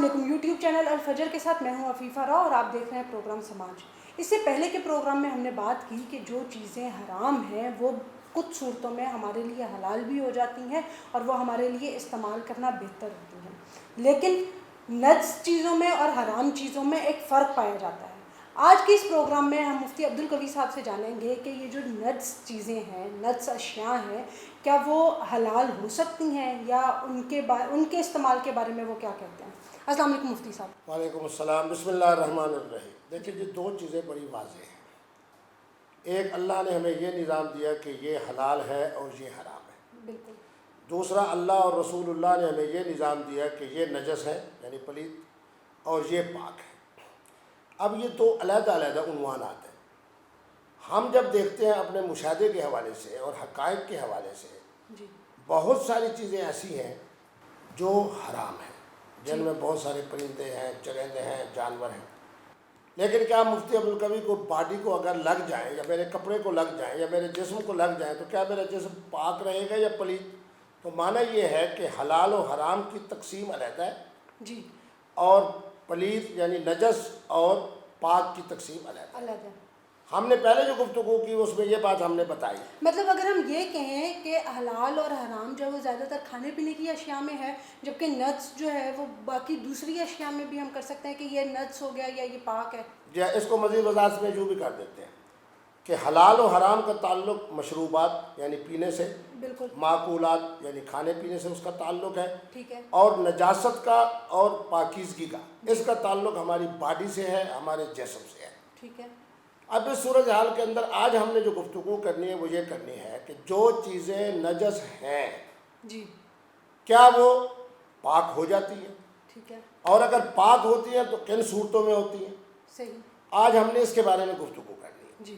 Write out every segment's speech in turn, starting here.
علیکم، YouTube channel الفجر کے ساتھ میں ہوں عفیفہ راؤ اور آپ دیکھ رہے ہیں پروگرام سماج۔ اس سے پہلے کے پروگرام میں ہم نے بات کی کہ جو چیزیں حرام ہیں وہ کچھ صورتوں میں ہمارے لیے حلال بھی ہو جاتی ہیں اور وہ ہمارے لیے استعمال کرنا بہتر ہوتی ہیں، لیکن نجس چیزوں میں اور حرام چیزوں میں ایک فرق پایا جاتا ہے۔ آج کے اس پروگرام میں ہم مفتی عبدالقوی صاحب سے جانیں گے کہ یہ جو نجس چیزیں ہیں، نجس اشیاء ہیں، کیا وہ حلال ہو سکتی ہیں یا ان کے استعمال کے بارے میں وہ کیا کہتے ہیں۔ السلام علیکم مفتی صاحب۔ وعلیکم السلام۔ بسم اللہ الرحمن الرحیم۔ دیکھیں یہ دو چیزیں بڑی واضح ہیں۔ ایک، اللہ نے ہمیں یہ نظام دیا کہ یہ حلال ہے اور یہ حرام ہے۔ بالکل۔ دوسرا، اللہ اور رسول اللہ نے ہمیں یہ نظام دیا کہ یہ نجس ہے یعنی پلید اور یہ پاک ہے۔ اب یہ دو علیحدہ علیحدہ عنوانات ہیں۔ ہم جب دیکھتے ہیں اپنے مشاہدے کے حوالے سے اور حقائق کے حوالے سے، بہت ساری چیزیں ایسی ہیں جو حرام ہیں، جن میں بہت سارے پرندے ہیں، چرندے ہیں، جانور ہیں، لیکن کیا مفتی عبدالقوی کو باڈی کو اگر لگ جائیں یا میرے کپڑے کو لگ جائیں یا میرے جسم کو لگ جائیں تو کیا میرا جسم پاک رہے گا یا پلید؟ تو معنی یہ ہے کہ حلال و حرام کی تقسیم علیحدہ ہے جی، اور پلید یعنی نجس اور پاک کی تقسیم علیحدہ۔ ہم نے پہلے جو گفتگو کی اس میں یہ بات ہم نے بتائی۔ مطلب اگر ہم یہ کہیں کہ حلال اور حرام جو ہے وہ زیادہ تر کھانے پینے کی اشیاء میں ہے، جبکہ نجس جو ہے وہ باقی دوسری اشیاء میں بھی ہم کر سکتے ہیں کہ یہ نجس ہو گیا یا یہ پاک ہے۔ جی، اس کو مزید وضاحت میں جو بھی کر دیتے ہیں کہ حلال و حرام کا تعلق مشروبات یعنی پینے سے، بالکل، معقولات یعنی کھانے پینے سے اس کا تعلق ہے، ٹھیک ہے، اور نجاست کا اور پاکیزگی کا اس کا تعلق ہماری باڈی سے ہے، ہمارے جسم سے ہے۔ ٹھیک ہے۔ اب اس صورتحال کے اندر آج ہم نے جو گفتگو کرنی ہے وہ یہ کرنی ہے کہ جو چیزیں نجس ہیں جی، کیا وہ پاک ہو جاتی ہیں، ٹھیک ہے، اور اگر پاک ہوتی ہیں تو کن صورتوں میں ہوتی ہیں۔ صحیح، آج ہم نے اس کے بارے میں گفتگو کرنی ہے۔ جی،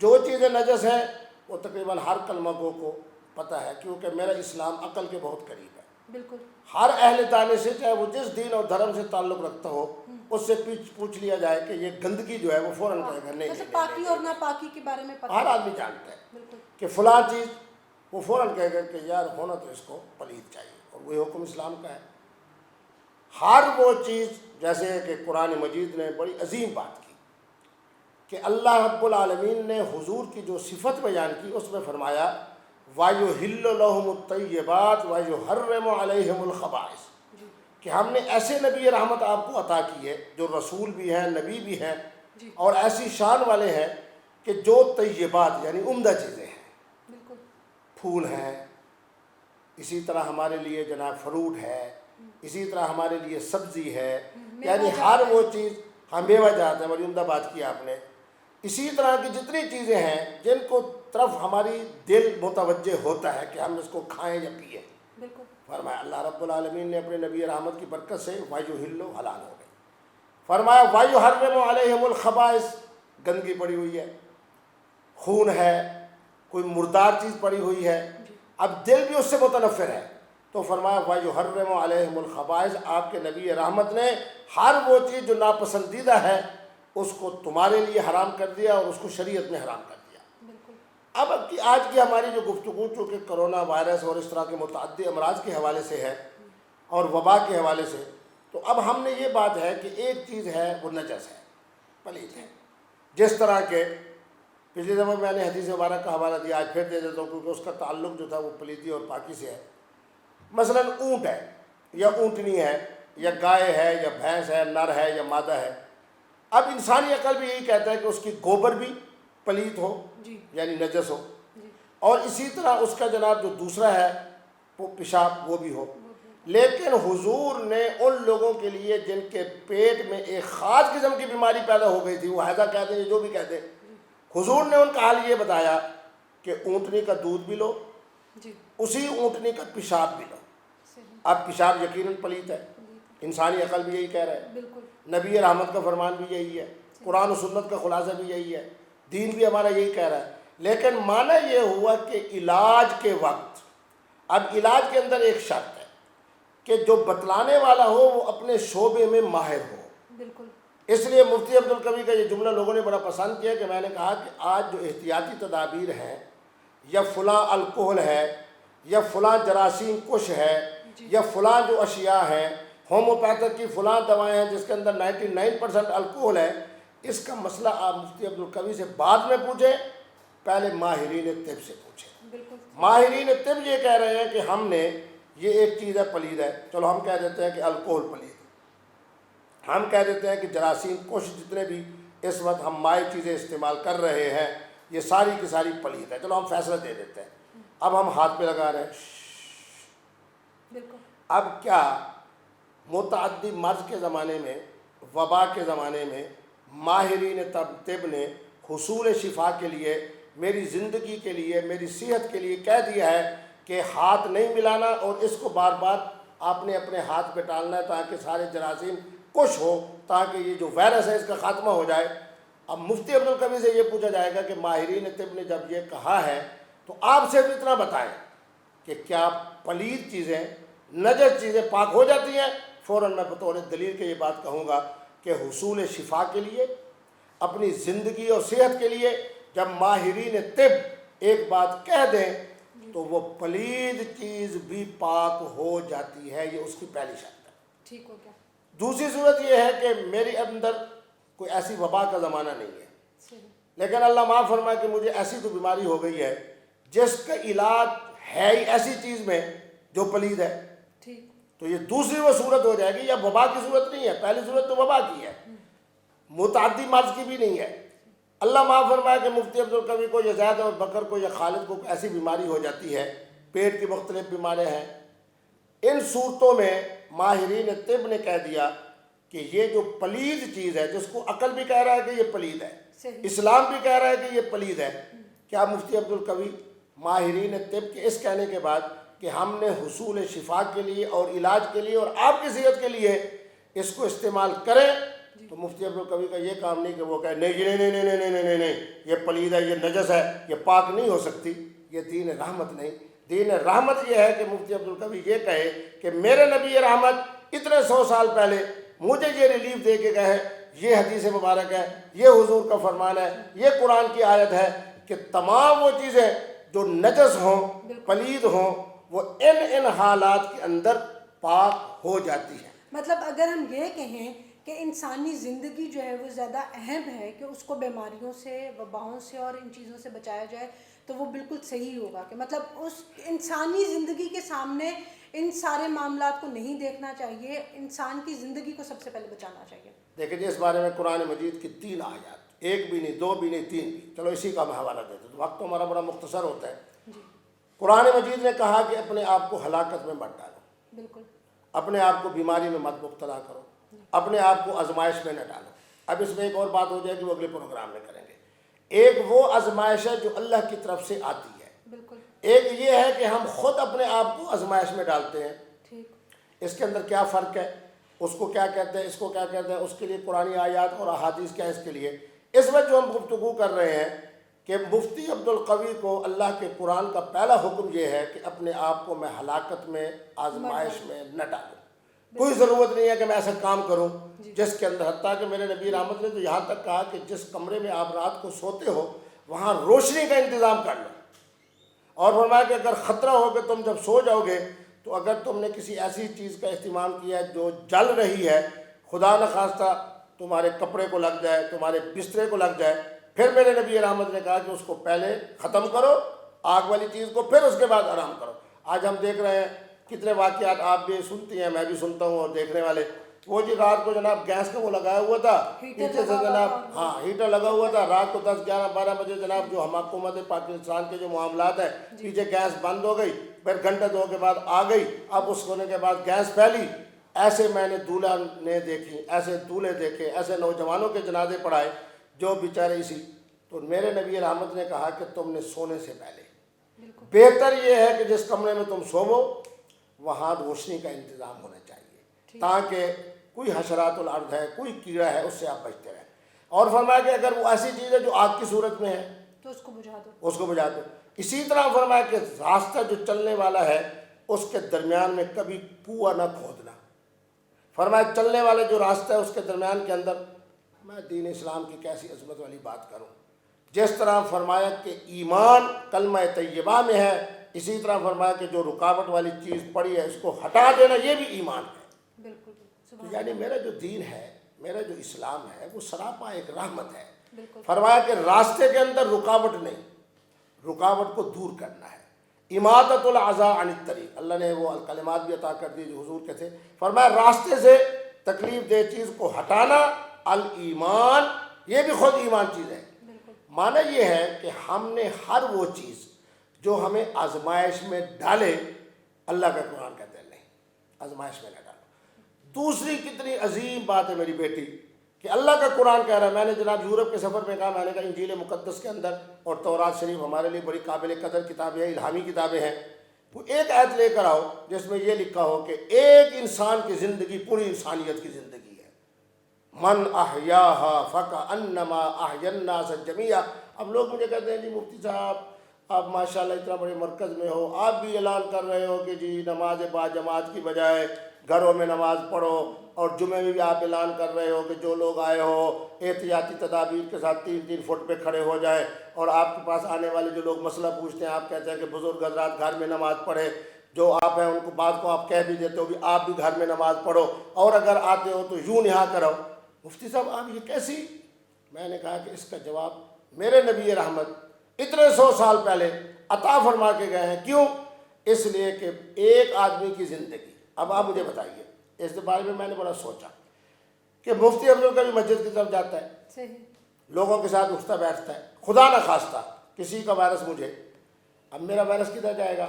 جو چیزیں نجس ہیں وہ تقریباً ہر کلمہ گو کو پتہ ہے، کیونکہ میرا اسلام عقل کے بہت قریب ہے۔ بالکل، ہر اہل دانے سے، چاہے وہ جس دین اور دھرم سے تعلق رکھتا ہو، اس سے پوچھ لیا جائے کہ یہ گندگی جو ہے وہ فوراً کہے گا نہیں، مطلب پاکی اور ناپاکی کے بارے میں پتہ ہر ہے۔ آدمی جانتا ہے بالکل، کہ فلاں چیز، وہ فوراً کہے گا کہ یار ہونا تو اس کو پلید چاہیے، اور وہی حکم اسلام کا ہے۔ ہر وہ چیز، جیسے کہ قرآن مجید نے بڑی عظیم بات کی کہ اللہ رب العالمین نے حضور کی جو صفت بیان کی اس میں فرمایا وَيُحِلُّ لَهُمُ الطَّيِّبَاتِ وَيُحَرِّمُ عَلَيْهِمُ الْخَبَائِثَ، کہ ہم نے ایسے نبی رحمت آپ کو عطا کی ہے جو رسول بھی ہیں، نبی بھی ہیں، اور ایسی شان والے ہیں کہ جو طیبات یعنی عمدہ چیزیں ہیں، بالکل، پھول ہیں، اسی طرح ہمارے لیے جناب فروٹ ہے، اسی طرح ہمارے لیے سبزی ہے، یعنی ہر وہ چیز، ہم میوہ جات ہے، بڑی عمدہ بات کی آپ نے۔ اسی طرح کی جتنی چیزیں ہیں جن کو طرف ہماری دل متوجہ ہوتا ہے کہ ہم اس کو کھائیں یا پئیں، بالکل، فرمایا اللہ رب العالمین نے اپنے نبی رحمت کی برکت سے وَيُحِلُّ حلال ہو گئے۔ فرمایا وَيُحَرِّمُ عَلَيْهِمُ الْخَبَائِثَ، گندگی پڑی ہوئی ہے، خون ہے، کوئی مردار چیز پڑی ہوئی ہے، اب دل بھی اس سے متنفر ہے، تو فرمایا وَيُحَرِّمُ عَلَيْهِمُ الْخَبَائِثَ، آپ کے نبی رحمت نے ہر وہ چیز جو ناپسندیدہ ہے اس کو تمہارے لیے حرام کر دیا اور اس کو شریعت میں حرام کر دیا۔ بالکل، اب آج کی ہماری جو گفتگو چونکہ کرونا وائرس اور اس طرح کے متعدد امراض کے حوالے سے ہے اور وبا کے حوالے سے، تو اب ہم نے یہ بات ہے کہ ایک چیز ہے وہ نجس ہے، پلید ہے، جس طرح کہ پچھلی دفعہ میں نے حدیث مبارک کا حوالہ دیا، آج پھر دے دیتا ہوں کیونکہ اس کا تعلق جو تھا وہ پلیدی اور پاکی سے ہے۔ مثلا اونٹ ہے یا اونٹنی ہے یا گائے ہے یا بھینس ہے، نر ہے یا مادہ ہے، اب انسانی عقل بھی یہی کہتا ہے کہ اس کی گوبر بھی پلید ہو یعنی نجس ہو، اور اسی طرح اس کا جناب جو دوسرا ہے وہ پیشاب وہ بھی ہو، لیکن حضور نے ان لوگوں کے لیے جن کے پیٹ میں ایک خاص قسم کی بیماری پیدا ہو گئی تھی، وہ حیضہ کہتے ہیں جو بھی کہتے ہیں، حضور نے ان کا حال یہ بتایا کہ اونٹنی کا دودھ بھی لو، اسی اونٹنی کا پیشاب بھی لو۔ اب پیشاب یقیناً پلید ہے، انسانی عقل بھی یہی کہہ رہا ہے، نبی رحمت کا فرمان بھی یہی ہے، قرآن و سنت کا خلاصہ بھی یہی ہے، دین بھی ہمارا یہی کہہ رہا ہے، لیکن معنی یہ ہوا کہ علاج کے وقت، اب علاج کے اندر ایک شرط ہے کہ جو بتلانے والا ہو وہ اپنے شعبے میں ماہر ہو۔ بالکل، اس لیے مفتی عبدالقوی کا یہ جملہ لوگوں نے بڑا پسند کیا کہ میں نے کہا کہ آج جو احتیاطی تدابیر ہیں، یا فلاں الکحل ہے یا فلاں جراثیم کش ہے یا فلاں جو اشیاء ہیں، ہوموپیتھک کی فلاں دوائیں ہیں جس کے اندر 99% الکوہل ہے، اس کا مسئلہ آپ مفتی عبدالقوی سے بعد میں پوچھیں، پہلے ماہرین طب سے پوچھیں۔ بالکل ماہرین طب یہ کہہ رہے ہیں کہ ہم نے یہ ایک چیز ہے پلید ہے، چلو ہم کہہ دیتے ہیں کہ الکوہل پلید ہے، ہم کہہ دیتے ہیں کہ جراثیم کش جتنے بھی اس وقت ہم مائع چیزیں استعمال کر رہے ہیں یہ ساری کی ساری پلید ہے، چلو ہم فیصلہ دے دیتے ہیں۔ اب ہم ہاتھ پہ لگا رہے ہیں۔ بالکل اب کیا متعدی مرض کے زمانے میں، وبا کے زمانے میں ماہرین طب نے حصول شفا کے لیے، میری زندگی کے لیے، میری صحت کے لیے کہہ دیا ہے کہ ہاتھ نہیں ملانا اور اس کو بار بار آپ نے اپنے ہاتھ پہ ڈالنا ہے تاکہ سارے جراثیم کش ہو، تاکہ یہ جو وائرس ہے اس کا خاتمہ ہو جائے۔ اب مفتی عبدالقوی سے یہ پوچھا جائے گا کہ ماہرین طب نے جب یہ کہا ہے تو آپ صرف اتنا بتائیں کہ کیا پلید چیزیں، نجس چیزیں پاک ہو جاتی ہیں؟ فوراً میں بطور دلیل کے یہ بات کہوں گا کہ حصول شفا کے لیے، اپنی زندگی اور صحت کے لیے جب ماہرین طب ایک بات کہہ دیں تو وہ پلید چیز بھی پاک ہو جاتی ہے، یہ اس کی پہلی شرط ہے۔ ٹھیک ہو گیا۔ دوسری صورت یہ ہے کہ میرے اندر کوئی ایسی وبا کا زمانہ نہیں ہے، صحیح۔ لیکن اللہ معاف فرمائے کہ مجھے ایسی کوئی بیماری ہو گئی ہے جس کا علاج ہے ہی ایسی چیز میں جو پلید ہے، ٹھیک۔ تو یہ دوسری وہ صورت ہو جائے گی، یا وبا کی صورت نہیں ہے، پہلی صورت تو وبا کی ہے، متعدی مرض کی بھی نہیں ہے۔ اللہ معاف فرمائے کہ مفتی عبدالقوی کو یا زید اور بکر کو یا خالد کو ایسی بیماری ہو جاتی ہے، پیٹ کی مختلف بیماریاں ہیں، ان صورتوں میں ماہرین طب نے کہہ دیا کہ یہ جو پلید چیز ہے، جس کو عقل بھی کہہ رہا ہے کہ یہ پلید ہے، صحیح۔ اسلام بھی کہہ رہا ہے کہ یہ پلید ہے، کیا مفتی عبدالقوی ماہرین طب کے اس کہنے کے بعد کہ ہم نے حصول شفا کے لیے اور علاج کے لیے اور آپ کی صحت کے لیے اس کو استعمال کریں، تو مفتی عبدالقوی کا یہ کام نہیں کہ وہ کہے نہیں نہیں نہیں نہیں نہیں نہیں نہیں یہ پلید ہے، یہ نجس ہے، یہ پاک نہیں ہو سکتی۔ یہ دین رحمت نہیں، دین رحمت یہ ہے کہ مفتی عبدالقوی یہ کہے کہ میرے نبی رحمت اتنے 100 سال پہلے مجھے یہ ریلیف دے کے گئے، یہ حدیث مبارک ہے، یہ حضور کا فرمان ہے، یہ قرآن کی آیت ہے کہ تمام وہ چیزیں جو نجس ہوں، پلید ہوں، وہ ان حالات کے اندر پاک ہو جاتی ہے۔ مطلب اگر ہم یہ کہیں کہ انسانی زندگی جو ہے وہ زیادہ اہم ہے کہ اس کو بیماریوں سے، وباؤں سے اور ان چیزوں سے بچایا جائے، تو وہ بالکل صحیح ہوگا کہ مطلب اس انسانی زندگی کے سامنے ان سارے معاملات کو نہیں دیکھنا چاہیے، انسان کی زندگی کو سب سے پہلے بچانا چاہیے۔ دیکھیں جی، اس بارے میں قرآن مجید کی 3 آیات، ایک بھی نہیں، 2 بھی نہیں، 3 بھی، چلو اسی کا میں حوالہ دیتا ہوں، وقت تو ہمارا بڑا مختصر ہوتا ہے۔ جی قرآن مجید نے کہا کہ اپنے آپ کو ہلاکت میں مت ڈالو، بالکل۔ اپنے آپ کو بیماری میں مت مبتلا کرو، اپنے آپ کو آزمائش میں نہ ڈالو۔ اب اس میں ایک اور بات ہو جائے گی، وہ اگلے پروگرام میں کریں گے۔ ایک وہ آزمائش ہے جو اللہ کی طرف سے آتی ہے، بالکل ایک یہ ہے کہ ہم خود اپنے آپ کو آزمائش میں ڈالتے ہیں۔ ٹھیک۔ اس کے اندر کیا فرق ہے، اس کو کیا کہتے ہیں، اس کو کیا کہتے ہیں، اس کے لیے قرآن آیات اور احادیث کیا ہے اس کے لیے۔ اس وقت جو ہم گفتگو کر رہے ہیں کہ مفتی عبدالقوی کو اللہ کے قرآن کا پہلا حکم یہ ہے کہ اپنے آپ کو میں ہلاکت میں، آزمائش میں نہ ڈالوں۔ کوئی ضرورت نہیں ہے کہ میں ایسا کام کروں جس کے اندر، حتیٰ کہ میرے نبی رحمت نے تو یہاں تک کہا کہ جس کمرے میں آپ رات کو سوتے ہو وہاں روشنی کا انتظام کر لو، اور فرمایا کہ اگر خطرہ ہو کہ تم جب سو جاؤ گے تو اگر تم نے کسی ایسی چیز کا استعمال کیا ہے جو جل رہی ہے، خدا نخواستہ تمہارے کپڑے کو لگ جائے، تمہارے بسترے کو لگ جائے، پھر میرے نبی رحمت نے کہا کہ اس کو پہلے ختم کرو، آگ والی چیز کو، پھر اس کے بعد آرام کرو۔ آج ہم دیکھ رہے ہیں کتنے واقعات، آپ بھی سنتی ہیں، میں بھی سنتا ہوں، اور دیکھنے والے، وہ جی رات کو جناب گیس کا وہ لگایا ہوا تھا نیچے سے، جناب ہاں ہیٹر لگا ہوا تھا، رات کو 10 11 12 بجے جناب جو ہم حکومت پاکستان کے جو معاملات ہیں، پیچھے گیس بند ہو گئی، پھر گھنٹے 2 کے بعد آ گئی، اب اس ہونے کے بعد گیس پھیلی۔ ایسے میں نے دولہا نے دیکھی، ایسے دولہے دیکھے، ایسے نوجوانوں کے جنازے پڑھائے جو بیچارے اسی۔ تو میرے نبی رحمت نے کہا کہ تم نے سونے سے پہلے بہتر یہ ہے کہ جس کمرے میں تم سوو وہاں روشنی کا انتظام ہونا چاہیے، تاکہ کوئی حشرات الارض ہے، کوئی کیڑا ہے، اس سے آپ بچتے رہیں۔ اور فرمایا کہ اگر وہ ایسی چیز ہے جو آگ کی صورت میں ہے تو اس کو بجھا دو، اس کو بجھا دو۔ اسی طرح فرمایا کہ راستہ جو چلنے والا ہے اس کے درمیان میں کبھی کنواں نہ کھودنا۔ فرمایا چلنے والے جو راستہ ہے اس کے درمیان کے اندر، میں دین اسلام کی کیسی عظمت والی بات کروں، جس طرح فرمایا کہ ایمان کلمہ طیبہ میں ہے، اسی طرح فرمایا کہ جو رکاوٹ والی چیز پڑی ہے اس کو ہٹا دینا، یہ بھی ایمان ہے۔ بالکل تو یعنی میرا جو دین ہے، میرا جو اسلام ہے، وہ سراپا ایک رحمت ہے۔ بالکل فرمایا کہ راستے کے اندر رکاوٹ نہیں، رکاوٹ کو دور کرنا ہے۔ اماطۃ العزا عن الطریق، اللہ نے وہ کلمات بھی عطا کر دی جو حضور کے تھے۔ فرمایا راستے سے تکلیف دہ چیز کو ہٹانا، الایمان، یہ بھی خود ایمان چیز ہے۔ بالکل معنی یہ ہے کہ ہم نے ہر وہ چیز جو ہمیں آزمائش میں ڈالے، اللہ کا قرآن کہتے ہیں نہیں، آزمائش میں نہ ڈالو۔ دوسری کتنی عظیم بات ہے میری بیٹی کہ اللہ کا قرآن کہہ رہا ہے، میں نے جناب یورپ کے سفر میں کہا، میں نے کہا انجیل مقدس کے اندر اور تورات شریف ہمارے لیے بڑی قابل قدر کتابیں ہیں، الہامی کتابیں ہیں، وہ ایک آیت لے کر آؤ جس میں یہ لکھا ہو کہ ایک انسان کی زندگی پوری انسانیت کی زندگی ہے۔ من احیاہا فکأنما احیا الناس جمیعا۔ اب لوگ مجھے کہتے ہیں جی مفتی صاحب آپ ماشاءاللہ اتنا بڑے مرکز میں ہو، آپ بھی اعلان کر رہے ہو کہ جی نماز با جماعت کی بجائے گھروں میں نماز پڑھو، اور جمعے میں بھی آپ اعلان کر رہے ہو کہ جو لوگ آئے ہو احتیاطی تدابیر کے ساتھ 3 فٹ پہ کھڑے ہو جائے، اور آپ کے پاس آنے والے جو لوگ مسئلہ پوچھتے ہیں آپ کہتے ہیں کہ بزرگ حضرات گھر میں نماز پڑھے، جو آپ ہیں ان کو بات کو آپ کہہ بھی دیتے ہو بھی آپ بھی گھر میں نماز پڑھو، اور اگر آتے ہو تو یوں نہا کرو۔ مفتی صاحب آپ یہ کیسی؟ میں نے کہا کہ اس کا جواب میرے نبی رحمت اتنے 100 سال پہلے عطا فرما کے گئے ہیں۔ کیوں؟ اس لیے کہ ایک آدمی کی زندگی، اب آپ مجھے بتائیے، اس بارے میں نے بڑا سوچا کہ مفتی عبدالقوی کبھی مسجد کی طرف جاتا ہے، صحیح لوگوں کے ساتھ اٹھتا بیٹھتا ہے، خدا نہ خواستہ کسی کا وائرس مجھے، اب میرا وائرس کدھر جائے گا؟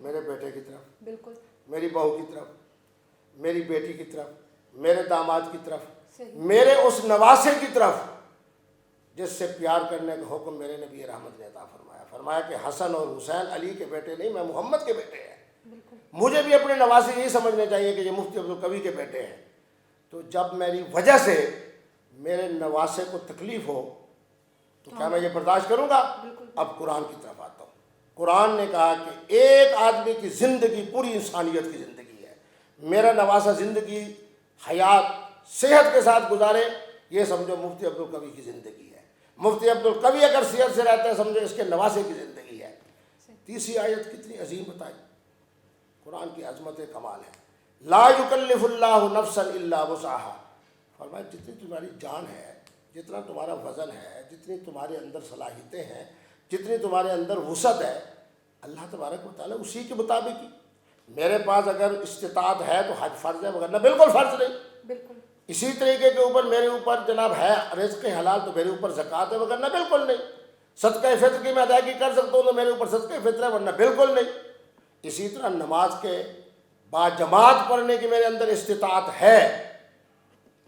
میرے بیٹے کی طرف، بالکل میری بہو کی طرف، میری بیٹی کی طرف، میرے داماد کی طرف، صحیح میرے اس نواسے کی طرف جس سے پیار کرنے کا حکم میرے نبی رحمت نے عطا فرمایا۔ فرمایا کہ حسن اور حسین علی کے بیٹے نہیں، میں محمد کے بیٹے ہیں۔ بالکل مجھے بھی اپنے نواسے یہی سمجھنے چاہیے کہ یہ مفتی عبدالقوی کے بیٹے ہیں۔ تو جب میری وجہ سے میرے نواسے کو تکلیف ہو تو کیا میں یہ برداشت کروں گا؟ بالکل اب قرآن کی طرف آتا ہوں۔ قرآن نے کہا کہ ایک آدمی کی زندگی پوری انسانیت کی زندگی ہے۔ میرا نواسہ زندگی حیات صحت کے ساتھ گزارے، یہ سمجھو مفتی عبدالقوی کی زندگی ہے۔ مفتی عبدالقوی اگر صحت سے رہتا ہے سمجھو اس کے نواسے کی زندگی ہے۔ تیسری آیت کتنی عظیم بتائی، قرآن کی عظمت کمال ہے۔ لا یکلف اللہ نفسا الا وسعها، فرمایا جتنی تمہاری جان ہے، جتنا تمہارا وزن ہے، جتنی تمہارے اندر صلاحیتیں ہیں، جتنی تمہارے اندر وسعت ہے، اللہ تبارک و تعالیٰ اسی کے مطابق ہی۔ میرے پاس اگر استطاعت ہے تو حج فرض ہے، وغیرہ بالکل فرض نہیں۔ بالکل اسی طریقے کے اوپر میرے اوپر جناب ہے رزق حلال تو میرے اوپر زکوٰۃ ہے، ورنہ بالکل نہیں۔ صدقہ فطر کی میں ادائیگی کر سکتا ہوں تو میرے اوپر صدقہ فطر ہے، ورنہ بالکل نہیں۔ اسی طرح نماز کے با جماعت پڑھنے کی میرے اندر استطاعت ہے،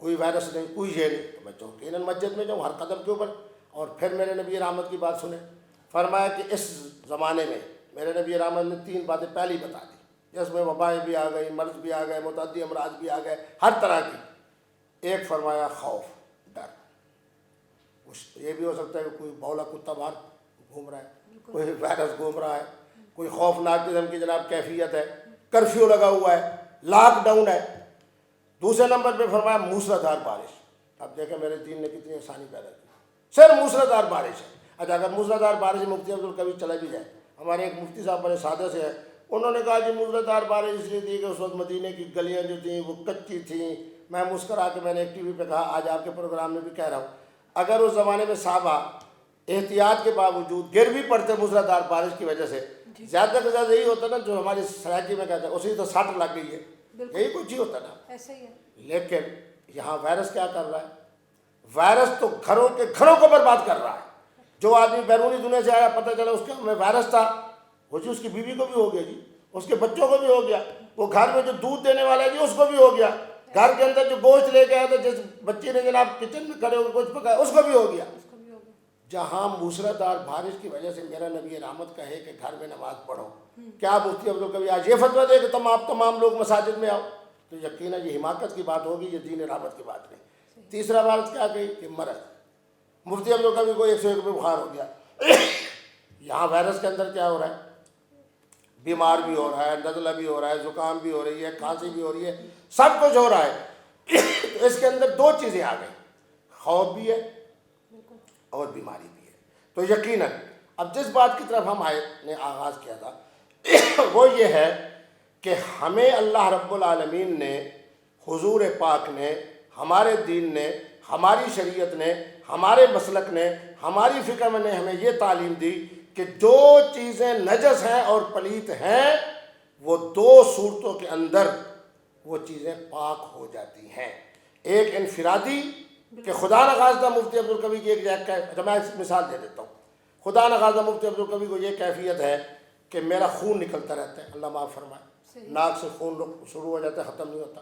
کوئی وائرس نہیں، کوئی یہ نہیں، تو میں یقیناً مسجد میں جاؤں ہر قدم کے اوپر۔ اور پھر میرے نبی رحمت کی بات سنیں، فرمایا کہ اس زمانے میں میرے نبی رحمت نے 3 باتیں پہلی بتا دی، جس میں وبائیں بھی آ گئی، مرض بھی آ گئے، متعدی امراض بھی آ گئے، ہر طرح کی۔ ایک فرمایا خوف، ڈر، یہ بھی ہو سکتا ہے کہ کوئی بولا کتا باہر گھوم رہا ہے، کوئی وائرس گھوم رہا ہے، کوئی خوفناک قسم کی جناب کیفیت ہے، کرفیو لگا ہوا ہے، لاک ڈاؤن ہے۔ دوسرے نمبر پہ فرمایا موسلادھار بارش۔ اب دیکھیں میرے دین نے کتنی آسانی پیدا کی، صرف موسلادھار بارش ہے۔ اچھا اگر موسلادھار بارش مفتی عبدالقوی چلا بھی جائے، ہمارے ایک مفتی صاحب بڑے سادے سے ہیں، انہوں نے کہا کہ موسلادھار بارش اس لیے تھی کہ اس وقت مدینے کی گلیاں جو تھیں وہ کچی تھیں۔ میں مسکرا کے میں نے ایک ٹی وی پہ کہا، آج آپ کے پروگرام میں بھی کہہ رہا ہوں، اگر اس زمانے میں صحابہ احتیاط کے باوجود گر بھی پڑتے موسلادھار بارش کی وجہ سے، زیادہ سے زیادہ یہی ہوتا نا جو ہماری سرائکی میں کہتے ہیں اسی تو سٹ لگ گئی ہے، یہی کچھ ہی ہوتا نا۔ ایسا ہی ہے۔ لیکن یہاں وائرس کیا کر رہا ہے؟ وائرس تو گھروں کے گھروں کو برباد کر رہا ہے۔ جو آدمی بیرونی دنیا سے آیا، پتہ چلا اس کے میں وائرس تھا، وہ جی اس کی بیوی کو بھی ہو گیا، جی اس کے بچوں کو بھی ہو گیا، وہ گھر میں جو دودھ دینے والا ہے جی اس کو بھی ہو گیا، گھر کے اندر جو گوشت لے کے آیا تھا جس بچے نے جناب کچن میں کھڑے ہو کے گوشت پکایا اس کو بھی ہو گیا۔ جہاں موسلادھار بارش کی وجہ سے میرا نبی رحمت کہے کہ گھر میں نماز پڑھو، کیا مفتی عبدالقوی آج یہ فتویٰ دے کہ تمام لوگ مساجد میں آؤ؟ تو یقیناً یہ حماقت کی بات ہوگی، یہ دین رحمت کی بات نہیں۔ تیسرا بات کیا کہی کہ مرض، مفتی عبدالقوی کو 101 پہ بخار ہو گیا۔ یہاں وائرس کے اندر کیا ہو رہا ہے؟ بیمار بھی ہو رہا ہے، نزلہ بھی ہو رہا ہے، زکام بھی ہو رہی ہے، کھانسی بھی ہو رہی ہے، سب کچھ ہو رہا ہے۔ تو اس کے اندر 2 چیزیں آ گئی، خوف بھی ہے اور بیماری بھی ہے۔ تو یقیناً اب جس بات کی طرف ہم نے آغاز کیا تھا وہ یہ ہے کہ ہمیں اللہ رب العالمین نے حضور پاک نے، ہمارے دین نے، ہماری شریعت نے، ہمارے مسلک نے، ہماری فقہ میں نے ہمیں یہ تعلیم دی کہ جو چیزیں نجس ہیں اور پلیت ہیں وہ دو صورتوں کے اندر وہ چیزیں پاک ہو جاتی ہیں۔ ایک انفرادی کہ خدا نخواستہ مفتی عبدالقوی کی اچھا میں مثال دے دیتا ہوں۔ خدا نخواستہ مفتی عبدالقوی کو یہ کیفیت ہے کہ میرا خون نکلتا رہتا ہے، اللہ معاف فرمائے، ناک سے خون شروع ہو جاتا ہے، ختم نہیں ہوتا۔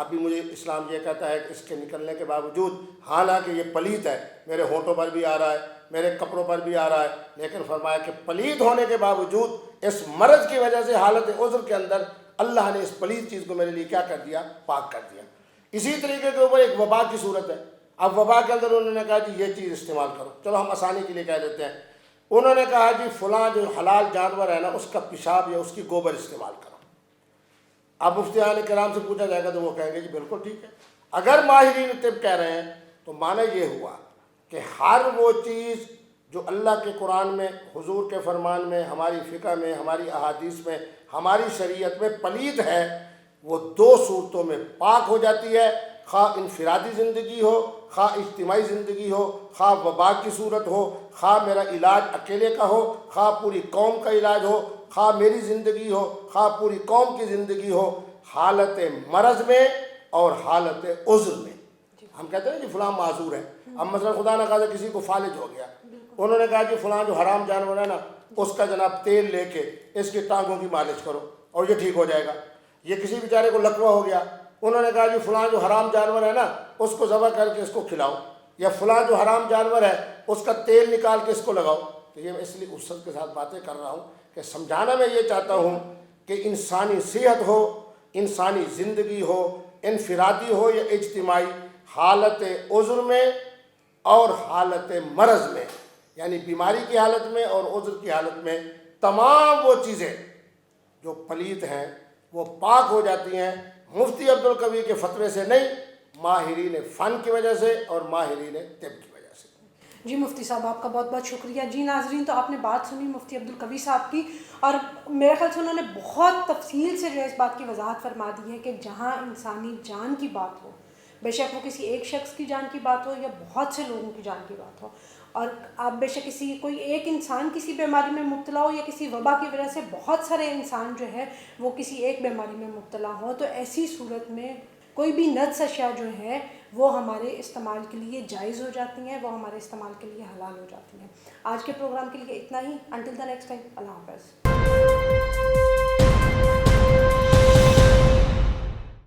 ابھی مجھے اسلام یہ کہتا ہے کہ اس کے نکلنے کے باوجود حالانکہ یہ پلید ہے، میرے ہونٹوں پر بھی آ رہا ہے، میرے کپڑوں پر بھی آ رہا ہے، لیکن فرمایا کہ پلید ہونے کے باوجود اس مرض کی وجہ سے حالت عذر کے اندر اللہ نے اس پلید چیز کو میرے لیے کیا کر دیا؟ پاک کر دیا۔ اسی طریقے کے اوپر ایک وبا کی صورت ہے۔ اب وبا کے اندر انہوں نے کہا جی یہ چیز استعمال کرو، چلو ہم آسانی کے لیے کہہ دیتے ہیں، انہوں نے کہا جی فلاں جو حلال جانور ہے نا اس کا پیشاب یا اس کی گوبر استعمال کرو۔ اب مفتیان کرام سے پوچھا جائے گا تو وہ کہیں گے جی بالکل ٹھیک ہے۔ اگر ماہرین طب کہہ رہے ہیں تو معنی یہ ہوا کہ ہر وہ چیز جو اللہ کے قرآن میں، حضور کے فرمان میں، ہماری فقہ میں، ہماری احادیث میں، ہماری شریعت میں پلید ہے وہ دو صورتوں میں پاک ہو جاتی ہے، خواہ انفرادی زندگی ہو، خواہ اجتماعی زندگی ہو، خواہ وبا کی صورت ہو، خواہ میرا علاج اکیلے کا ہو، خواہ پوری قوم کا علاج ہو، خواہ میری زندگی ہو، خواہ پوری قوم کی زندگی ہو، حالت مرض میں اور حالت عذر میں۔ ہم کہتے ہیں جی فلاں معذور ہے۔ اب مثلا خدا نہ خواستہ کسی کو فالج ہو گیا، انہوں نے کہا جی فلاں جو حرام جانور ہے نا اس کا جناب تیل لے کے اس کی ٹانگوں کی مالش کرو اور یہ ٹھیک ہو جائے گا۔ یہ کسی بیچارے کو لکوہ ہو گیا، انہوں نے کہا جی فلاں جو حرام جانور ہے نا اس کو ذبح کر کے اس کو کھلاؤ، یا فلاں جو حرام جانور ہے اس کا تیل نکال کے اس کو لگاؤ۔ تو یہ میں اس لیے اسد کے ساتھ باتیں کر رہا ہوں کہ سمجھانا میں یہ چاہتا ہوں کہ انسانی صحت ہو، انسانی زندگی ہو، انفرادی ہو یا اجتماعی، حالت عذر میں اور حالت مرض میں، یعنی بیماری کی حالت میں اور عذر کی حالت میں، تمام وہ چیزیں جو پلید ہیں وہ پاک ہو جاتی ہیں، مفتی عبدالقوی کے فتوے سے نہیں، ماہرین فن کی وجہ سے اور ماہرین طب کی وجہ سے۔ جی مفتی صاحب آپ کا بہت بہت شکریہ۔ جی ناظرین، تو آپ نے بات سنی مفتی عبدالقوی صاحب کی، اور میرے خیال سے انہوں نے بہت تفصیل سے جو ہے اس بات کی وضاحت فرما دی ہے کہ جہاں انسانی جان کی بات ہو، بے شک وہ کسی ایک شخص کی جان کی بات ہو یا بہت سے لوگوں کی جان کی بات ہو، اور آپ بے شک کوئی ایک انسان کسی بیماری میں مبتلا ہو یا کسی وبا کی وجہ سے بہت سارے انسان جو ہے وہ کسی ایک بیماری میں مبتلا ہو، تو ایسی صورت میں کوئی بھی نجس اشیاء جو ہے وہ ہمارے استعمال کے لیے جائز ہو جاتی ہیں، وہ ہمارے استعمال کے لیے حلال ہو جاتی ہیں۔ آج کے پروگرام کے لیے اتنا ہی، انٹل دا نیکسٹ ٹائم، اللہ حافظ۔